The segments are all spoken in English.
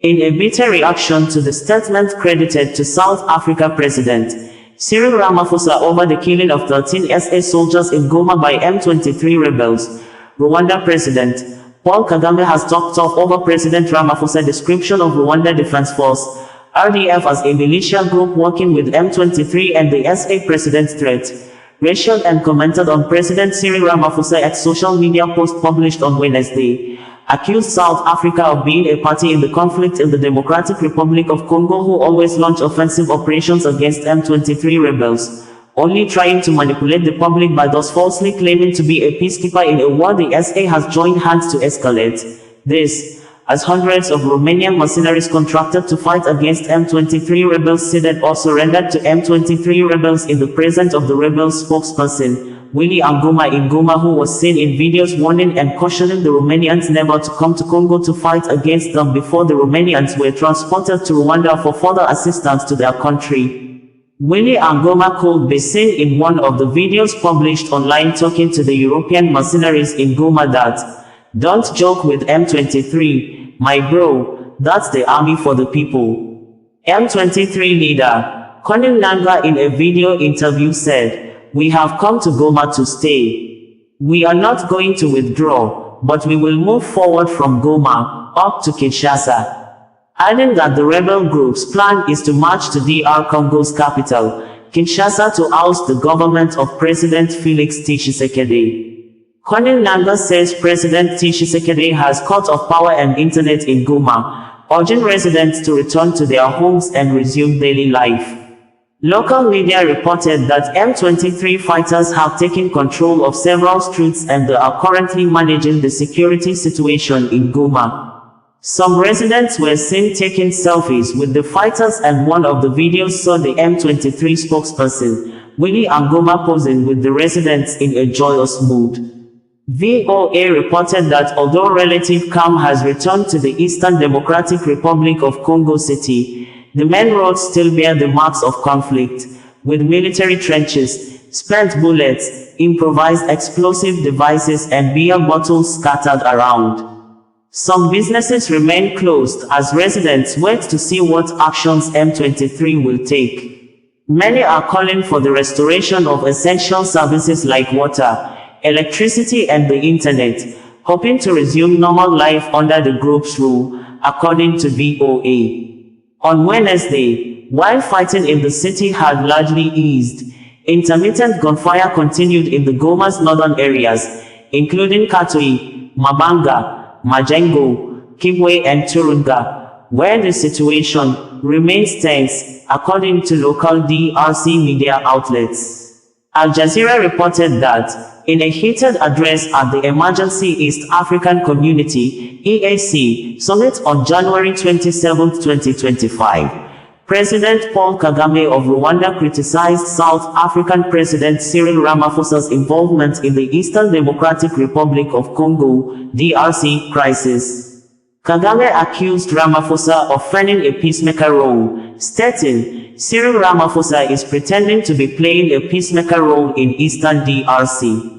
In a bitter reaction to the statement credited to South Africa President Cyril Ramaphosa over the killing of 13 SA soldiers in Goma by M23 rebels, Rwanda President Paul Kagame has talked off over President Ramaphosa's description of Rwanda Defense Force (RDF) as a militia group working with M23 and the SA president's threat. Racial and commented on President Cyril Ramaphosa's social media post published on Wednesday, accused South Africa of being a party in the conflict in the Democratic Republic of Congo, who always launch offensive operations against M23 rebels, only trying to manipulate the public by thus falsely claiming to be a peacekeeper in a war the SA has joined hands to escalate. This, as hundreds of Romanian mercenaries contracted to fight against M23 rebels ceded or surrendered to M23 rebels in the presence of the rebels' spokesperson, Willie Goma in Goma, who was seen in videos warning and cautioning the Romanians never to come to Congo to fight against them before the Romanians were transported to Rwanda for further assistance to their country. Willie Goma could be seen in one of the videos published online talking to the European mercenaries in Goma that, "Don't joke with M23, my bro, that's the army for the people." M23 leader Colonel Nanga in a video interview said, "We have come to Goma to stay. We are not going to withdraw, but we will move forward from Goma, up to Kinshasa," adding that the rebel group's plan is to march to DR Congo's capital, Kinshasa, to oust the government of President Felix Tshisekedi. Colonel Nanga says President Tshisekedi has cut off power and internet in Goma, urging residents to return to their homes and resume daily life. Local media reported that M23 fighters have taken control of several streets and are currently managing the security situation in Goma. Some residents were seen taking selfies with the fighters, and one of the videos saw the M23 spokesperson, Willie Goma, posing with the residents in a joyous mood. VOA reported that although relative calm has returned to the Eastern Democratic Republic of Congo City, the main roads still bear the marks of conflict, with military trenches, spent bullets, improvised explosive devices and beer bottles scattered around. Some businesses remain closed as residents wait to see what actions M23 will take. Many are calling for the restoration of essential services like water, electricity and the internet, hoping to resume normal life under the group's rule, according to VOA. On Wednesday, while fighting in the city had largely eased, intermittent gunfire continued in the Goma's northern areas, including Katoi, Mabanga, Majengo, Kibwe and Turunga, where the situation remains tense, according to local DRC media outlets. Al Jazeera reported that, in a heated address at the Emergency East African Community (EAC) Summit on January 27, 2025, President Paul Kagame of Rwanda criticized South African President Cyril Ramaphosa's involvement in the Eastern Democratic Republic of Congo (DRC) crisis. Kagame accused Ramaphosa of fanning a peacemaker role, stating, "Cyril Ramaphosa is pretending to be playing a peacemaker role in Eastern DRC."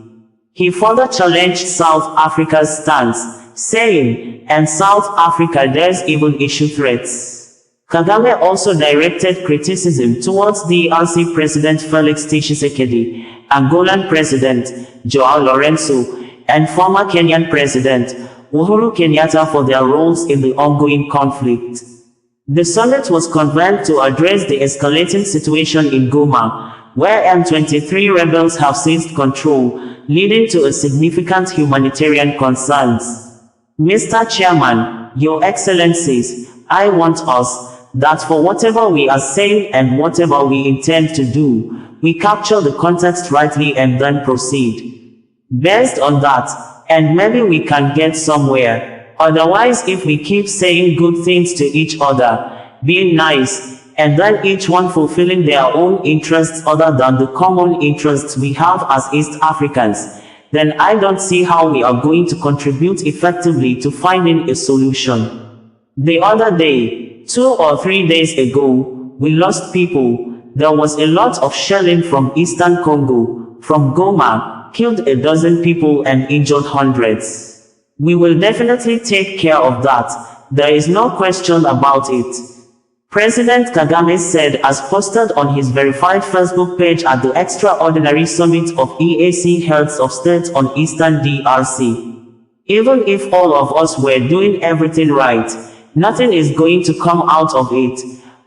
He further challenged South Africa's stance, saying, "And South Africa does even issue threats." Kagame also directed criticism towards DRC President Felix Tshisekedi, Angolan President Joao Lourenço, and former Kenyan President Uhuru Kenyatta for their roles in the ongoing conflict. The summit was convened to address the escalating situation in Goma, where M23 rebels have seized control, leading to a significant humanitarian concerns. "Mr. Chairman, Your Excellencies, I want us, that for whatever we are saying and whatever we intend to do, we capture the context rightly and then proceed. Based on that, and maybe we can get somewhere. Otherwise, if we keep saying good things to each other, being nice, and then each one fulfilling their own interests other than the common interests we have as East Africans, then I don't see how we are going to contribute effectively to finding a solution." The other day, 2 or 3 days ago, we lost people. There was a lot of shelling from Eastern Congo, from Goma, killed a dozen people and injured hundreds. We will definitely take care of that. There is no question about it. President Kagame said, as posted on his verified Facebook page at the extraordinary summit of EAC Heads of State on Eastern DRC. Even if all of us were doing everything right, nothing is going to come out of it,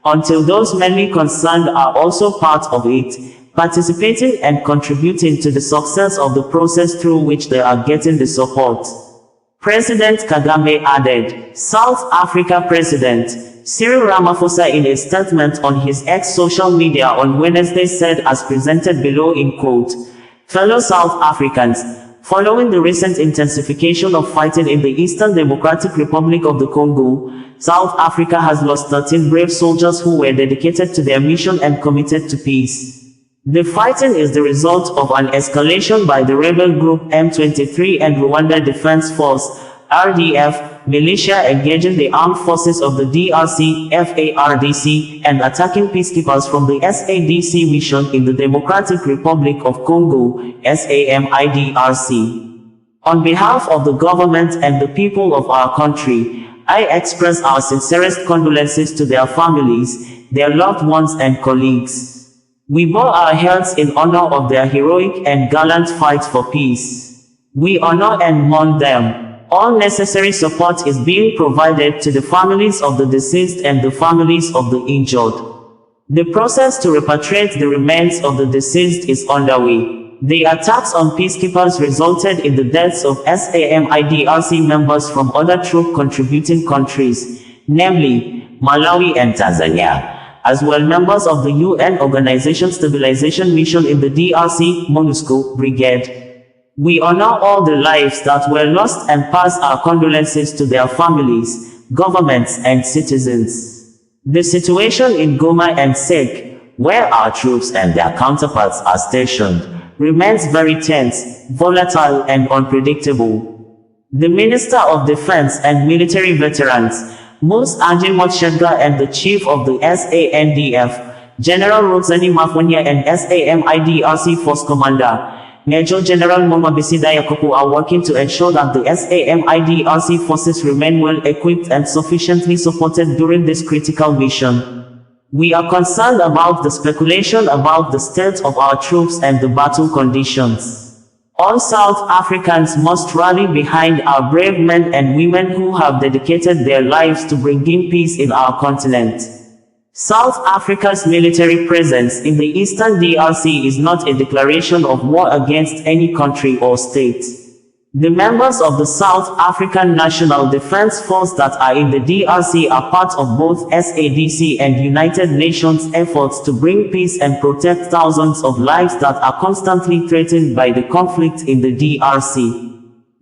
until those mainly concerned are also part of it, participating and contributing to the success of the process through which they are getting the support. President Kagame added. South Africa President Cyril Ramaphosa, in a statement on his X social media on Wednesday, said, as presented below in quote, "Fellow South Africans, following the recent intensification of fighting in the Eastern Democratic Republic of the Congo, South Africa has lost 13 brave soldiers who were dedicated to their mission and committed to peace. The fighting is the result of an escalation by the rebel group M23 and Rwanda Defense Force (RDF) militia engaging the armed forces of the DRC (FARDC) and attacking peacekeepers from the SADC mission in the Democratic Republic of Congo (SAMIDRC). On behalf of the government and the people of our country, I express our sincerest condolences to their families, their loved ones and colleagues. We bow our heads in honor of their heroic and gallant fight for peace. We honor and mourn them. All necessary support is being provided to the families of the deceased and the families of the injured. The process to repatriate the remains of the deceased is underway. The attacks on peacekeepers resulted in the deaths of SAMIDRC members from other troop-contributing countries, namely Malawi and Tanzania, as well members of the UN Organization Stabilization Mission in the DRC, MONUSCO, Brigade. We honor all the lives that were lost and pass our condolences to their families, governments and citizens. The situation in Goma and Cede, where our troops and their counterparts are stationed, remains very tense, volatile and unpredictable. The Minister of Defense and Military Veterans, Ms. Angie Motshega, and the Chief of the SANDF, General Roxani Mafonya, and SAMIDRC Force Commander, Major General Moma Bisida Yakubu, are working to ensure that the SAMIDRC forces remain well equipped and sufficiently supported during this critical mission. We are concerned about the speculation about the state of our troops and the battle conditions. All South Africans must rally behind our brave men and women who have dedicated their lives to bringing peace in our continent. South Africa's military presence in the Eastern DRC is not a declaration of war against any country or state. The members of the South African National Defense Force that are in the DRC are part of both SADC and United Nations efforts to bring peace and protect thousands of lives that are constantly threatened by the conflict in the DRC.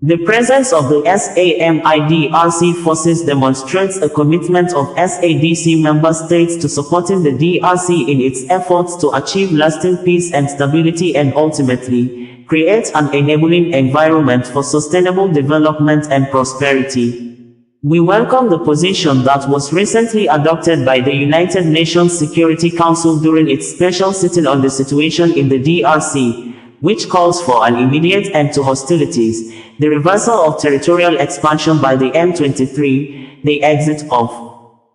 The presence of the SAMIDRC forces demonstrates a commitment of SADC member states to supporting the DRC in its efforts to achieve lasting peace and stability and ultimately create an enabling environment for sustainable development and prosperity. We welcome the position that was recently adopted by the United Nations Security Council during its special sitting on the situation in the DRC, which calls for an immediate end to hostilities, the reversal of territorial expansion by the M23, the exit of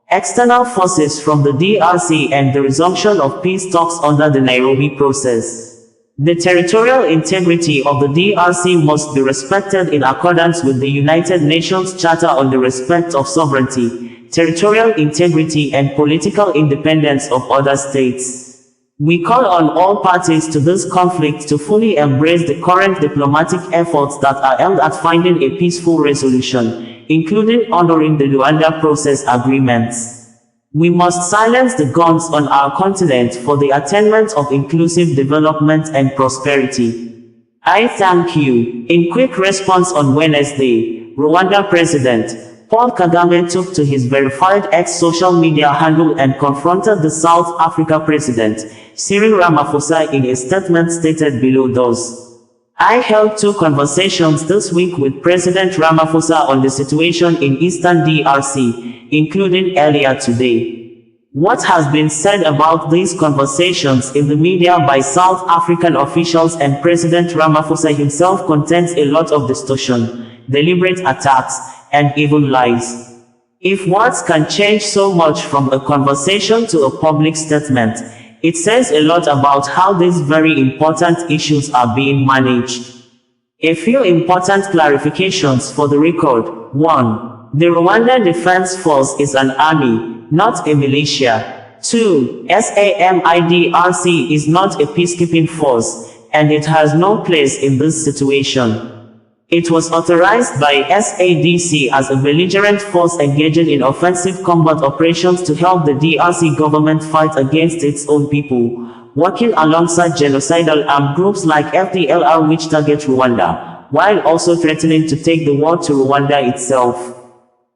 external forces from the DRC, and the resumption of peace talks under the Nairobi process. The territorial integrity of the DRC must be respected in accordance with the United Nations Charter on the Respect of Sovereignty, Territorial Integrity and Political Independence of other states. We call on all parties to this conflict to fully embrace the current diplomatic efforts that are aimed at finding a peaceful resolution, including honoring the Rwanda process agreements. We must silence the guns on our continent for the attainment of inclusive development and prosperity. I thank you. In quick response on Wednesday, Rwanda President Paul Kagame took to his verified X social media handle and confronted the South Africa President Cyril Ramaphosa in a statement stated below those. I held 2 conversations this week with President Ramaphosa on the situation in Eastern DRC, including earlier today. What has been said about these conversations in the media by South African officials and President Ramaphosa himself contains a lot of distortion, deliberate attacks, and even lies. If words can change so much from a conversation to a public statement, it says a lot about how these very important issues are being managed. A few important clarifications for the record. 1. The Rwanda Defense Force is an army, not a militia. 2. SAMIDRC is not a peacekeeping force, and it has no place in this situation. It was authorized by SADC as a belligerent force engaging in offensive combat operations to help the DRC government fight against its own people, working alongside genocidal armed groups like FDLR which target Rwanda, while also threatening to take the war to Rwanda itself.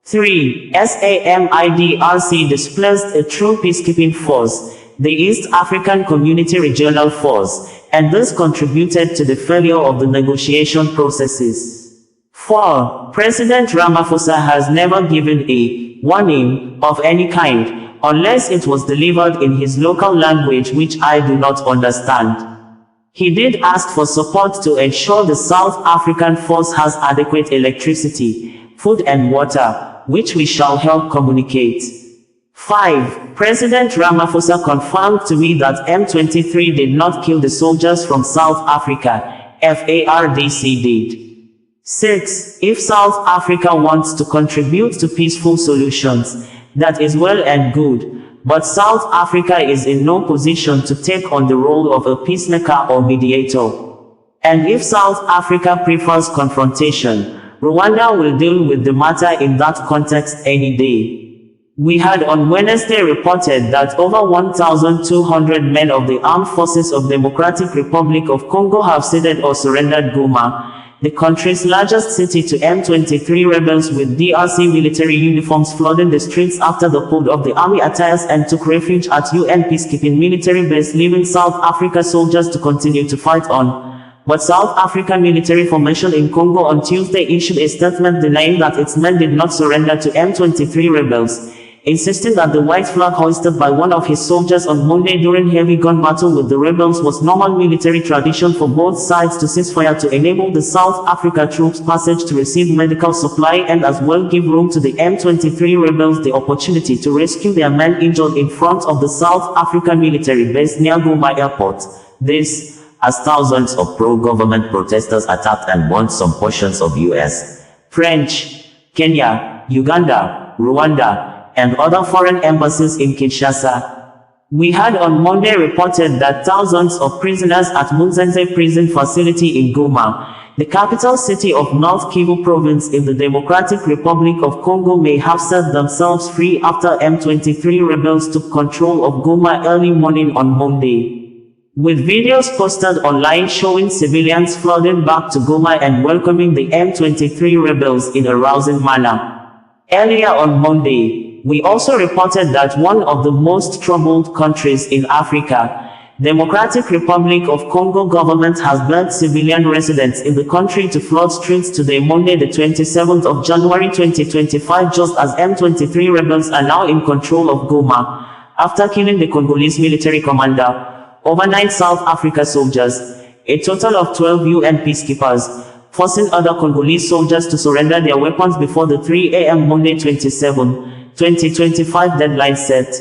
3. SAMIDRC displaced a true peacekeeping force, the East African Community Regional Force, and this contributed to the failure of the negotiation processes. 4. President Ramaphosa has never given a warning of any kind, unless it was delivered in his local language which I do not understand. He did ask for support to ensure the South African force has adequate electricity, food and water, which we shall help communicate. 5. President Ramaphosa confirmed to me that M23 did not kill the soldiers from South Africa, FARDC did. 6. If South Africa wants to contribute to peaceful solutions, that is well and good, but South Africa is in no position to take on the role of a peacemaker or mediator. And if South Africa prefers confrontation, Rwanda will deal with the matter in that context any day. We had on Wednesday reported that over 1,200 men of the Armed Forces of Democratic Republic of Congo have ceded or surrendered Goma, the country's largest city, to M23 rebels, with DRC military uniforms flooding the streets after the pulled off the army attires and took refuge at UN peacekeeping military base, leaving South Africa soldiers to continue to fight on. But South African military formation in Congo on Tuesday issued a statement denying that its men did not surrender to M23 rebels, insisting that the white flag hoisted by one of his soldiers on Monday during heavy gun battle with the rebels was normal military tradition for both sides to cease fire to enable the South Africa troops passage to receive medical supply and as well give room to the M23 rebels the opportunity to rescue their men injured in front of the South African military base near Goma airport. This, as thousands of pro-government protesters attacked and burned some portions of US, French, Kenya, Uganda, Rwanda, and other foreign embassies in Kinshasa. We had on Monday reported that thousands of prisoners at Munzenze prison facility in Goma, the capital city of North Kivu province in the Democratic Republic of Congo, may have set themselves free after M23 rebels took control of Goma early morning on Monday. With videos posted online showing civilians flooding back to Goma and welcoming the M23 rebels in a rousing manner. Earlier on Monday, we also reported that one of the most troubled countries in Africa, Democratic Republic of Congo government, has begged civilian residents in the country to flood streets today, Monday the 27th of January 2025, just as M23 rebels are now in control of Goma, after killing the Congolese military commander, overnight South Africa soldiers, a total of 12 UN peacekeepers, forcing other Congolese soldiers to surrender their weapons before the 3 a.m. Monday 27, 2025 deadline set.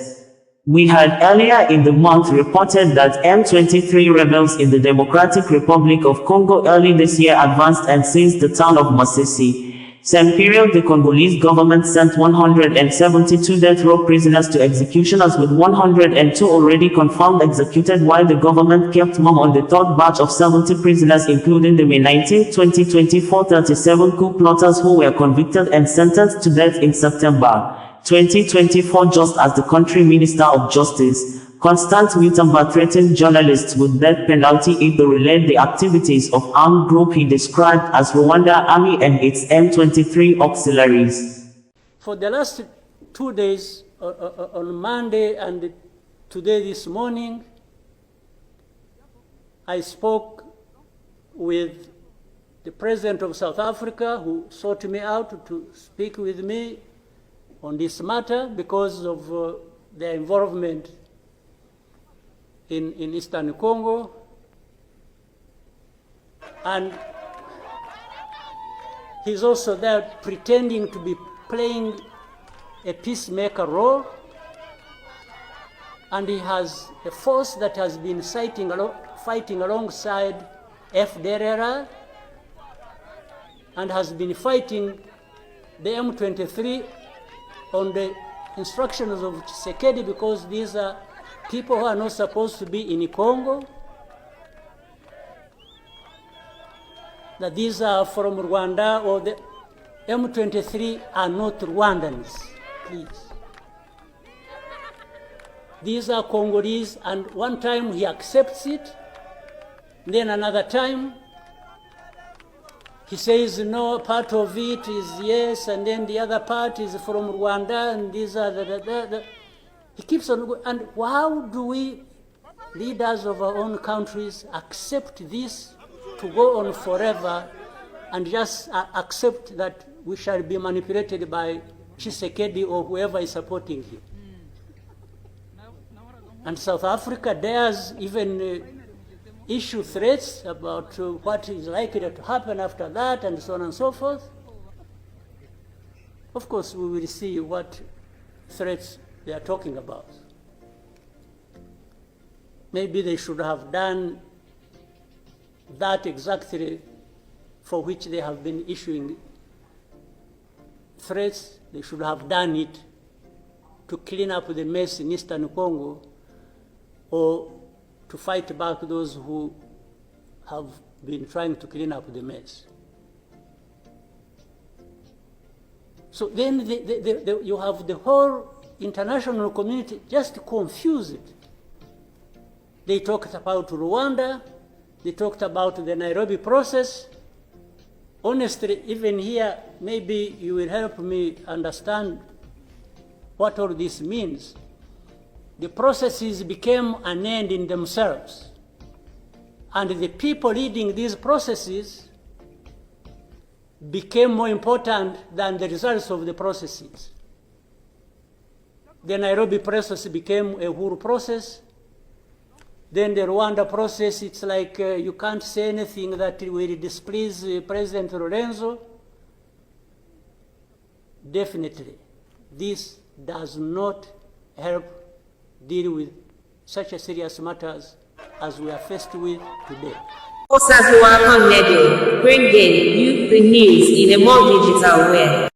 We had earlier in the month reported that M23 rebels in the Democratic Republic of Congo early this year advanced and seized the town of Masisi. Same period, the Congolese government sent 172 death row prisoners to executioners, with 102 already confirmed executed, while the government kept mum on the third batch of 70 prisoners, including the May 19, 2024 37 coup plotters who were convicted and sentenced to death in September 2024, just as the country Minister of Justice, Constant Mutamba, threatened journalists with death penalty if they relayed the activities of armed group he described as Rwanda Army and its M23 auxiliaries. For the last 2 days, on Monday and today this morning, I spoke with the President of South Africa, who sought me out to speak with me on this matter because of their involvement in Eastern Congo. And he's also there pretending to be playing a peacemaker role, and he has a force that has been fighting alongside FDLR and has been fighting the M23 on the instructions of Tshisekedi, because these are people who are not supposed to be in Congo, that these are from Rwanda, or the M23 are not Rwandans, please. These are Congolese, and one time he accepts it, then another time he says no, part of it is yes, and then the other part is from Rwanda, and these are he keeps on going. And how do we, leaders of our own countries, accept this to go on forever and just accept that we shall be manipulated by Tshisekedi or whoever is supporting him? And South Africa dares even issue threats about what is likely to happen after that, and so on and so forth. Of course, we will see what threats they are talking about. Maybe they should have done that exactly for which they have been issuing threats. They should have done it to clean up the mess in Eastern Congo, or to fight back those who have been trying to clean up the mess. So then you have the whole international community just confused. They talked about Rwanda, they talked about the Nairobi process. Honestly, even here, maybe you will help me understand what all this means. The processes became an end in themselves, and the people leading these processes became more important than the results of the processes. The Nairobi process became a Uhuru process. Then the Rwanda process, it's like you can't say anything that will displease President Lorenzo. Definitely, this does not help deal with such a serious matters as we are faced with today. Osazuwa Connect, bringing you the news in a more digital way.